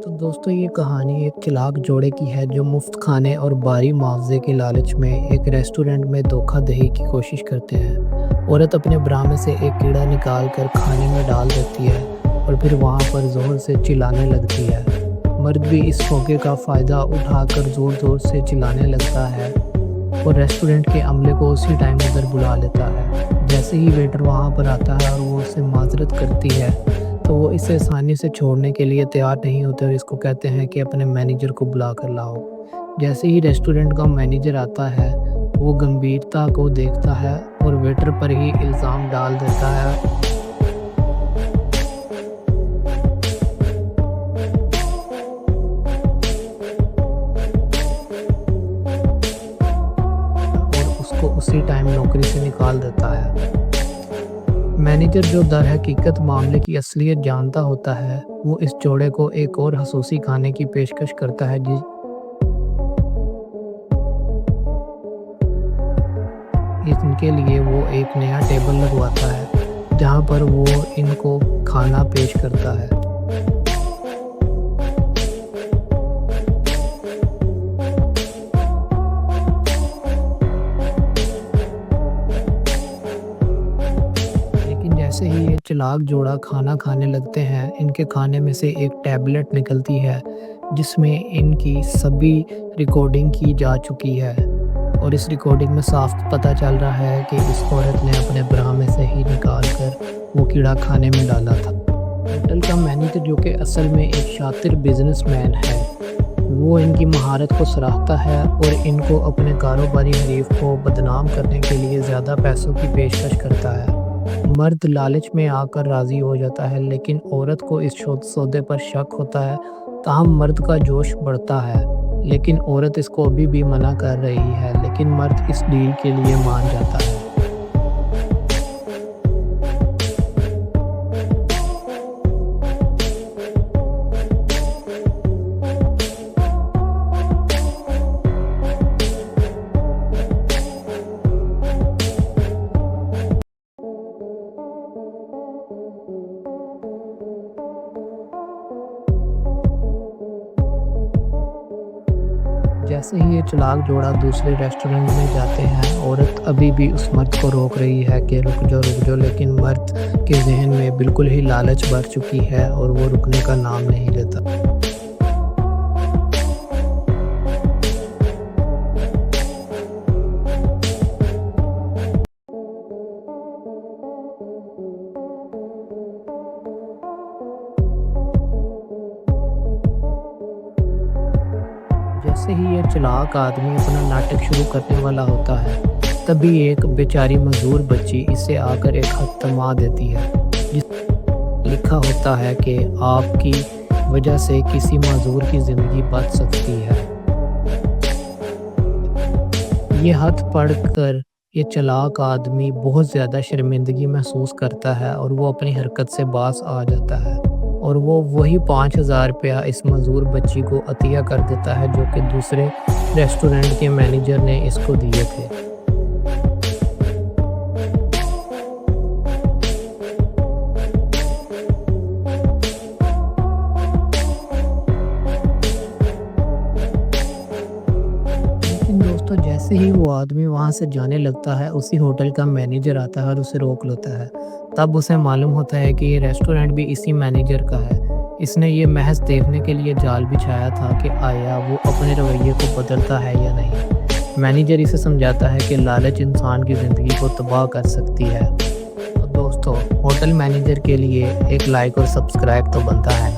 तो दोस्तों ये कहानी एक चालाक जोड़े की है जो मुफ्त खाने और भारी मुआवजे के लालच में एक रेस्टोरेंट में धोखाधड़ी की कोशिश करते हैं। औरत अपने ब्रा में से एक कीड़ा निकाल कर खाने में डाल देती है और फिर वहाँ पर जोर से चिल्लाने लगती है। मर्द भी इस मौके का फ़ायदा उठाकर ज़ोर ज़ोर से चिल्लाने लगता है और रेस्टोरेंट के अमले को उसी टाइम उधर बुला लेता है। जैसे ही वेटर वहाँ पर आता है और वो उससे माजरत करती है तो वो इसे आसानी से छोड़ने के लिए तैयार नहीं होते और इसको कहते हैं कि अपने मैनेजर को बुला कर लाओ। जैसे ही रेस्टोरेंट का मैनेजर आता है वो गंभीरता को देखता है और वेटर पर ही इल्ज़ाम डाल देता है और उसको उसी टाइम नौकरी से निकाल देता है। मैनेजर जो दरहकीकत मामले की असलियत जानता होता है वो इस जोड़े को एक और खसूसी खाने की पेशकश करता है इनके लिए वो एक नया टेबल लगवाता है जहाँ पर वो इनको खाना पेश करता है। जैसे ही ये चालाक जोड़ा खाना खाने लगते हैं इनके खाने में से एक टैबलेट निकलती है जिसमें इनकी सभी रिकॉर्डिंग की जा चुकी है और इस रिकॉर्डिंग में साफ पता चल रहा है कि इस औरत ने अपने ब्रा में से ही निकाल कर वो कीड़ा खाने में डाला था। होटल का मैनेजर जो कि असल में एक शातिर बिजनेसमैन है वो इनकी महारत को सराहता है और इनको अपने कारोबारी हरीफ को बदनाम करने के लिए ज़्यादा पैसों की पेशकश करता है। मर्द लालच में आकर राज़ी हो जाता है लेकिन औरत को इस सौदे पर शक होता है। ताहम मर्द का जोश बढ़ता है लेकिन औरत इसको अभी भी मना कर रही है लेकिन मर्द इस डील के लिए मान जाता है। जैसे ही ये चालाक जोड़ा दूसरे रेस्टोरेंट में जाते हैं औरत अभी भी उस मर्द को रोक रही है कि रुक जाओ लेकिन मर्द के जहन में बिल्कुल ही लालच भर चुकी है और वो रुकने का नाम नहीं लेता। जैसे ही ये चालाक आदमी अपना नाटक शुरू करने वाला होता है तभी एक बेचारी मजदूर बच्ची इसे आकर एक खत थमा देती है जिस लिखा होता है कि आपकी वजह से किसी मजदूर की ज़िंदगी बच सकती है। ये खत पढ़कर ये चालाक आदमी बहुत ज़्यादा शर्मिंदगी महसूस करता है और वो अपनी हरकत से बाज आ जाता है और वो वही 5000 रुपया इस मजदूर बच्ची को अतिया कर देता है जो कि दूसरे रेस्टोरेंट के मैनेजर ने इसको दिए थे। लेकिन दोस्तों जैसे ही वो आदमी वहाँ से जाने लगता है उसी होटल का मैनेजर आता है और उसे रोक लेता है। तब उसे मालूम होता है कि ये रेस्टोरेंट भी इसी मैनेजर का है। इसने ये महज देखने के लिए जाल बिछाया था कि आया वो अपने रवैये को बदलता है या नहीं। मैनेजर इसे समझाता है कि लालच इंसान की ज़िंदगी को तबाह कर सकती है। तो दोस्तों होटल मैनेजर के लिए एक लाइक और सब्सक्राइब तो बनता है।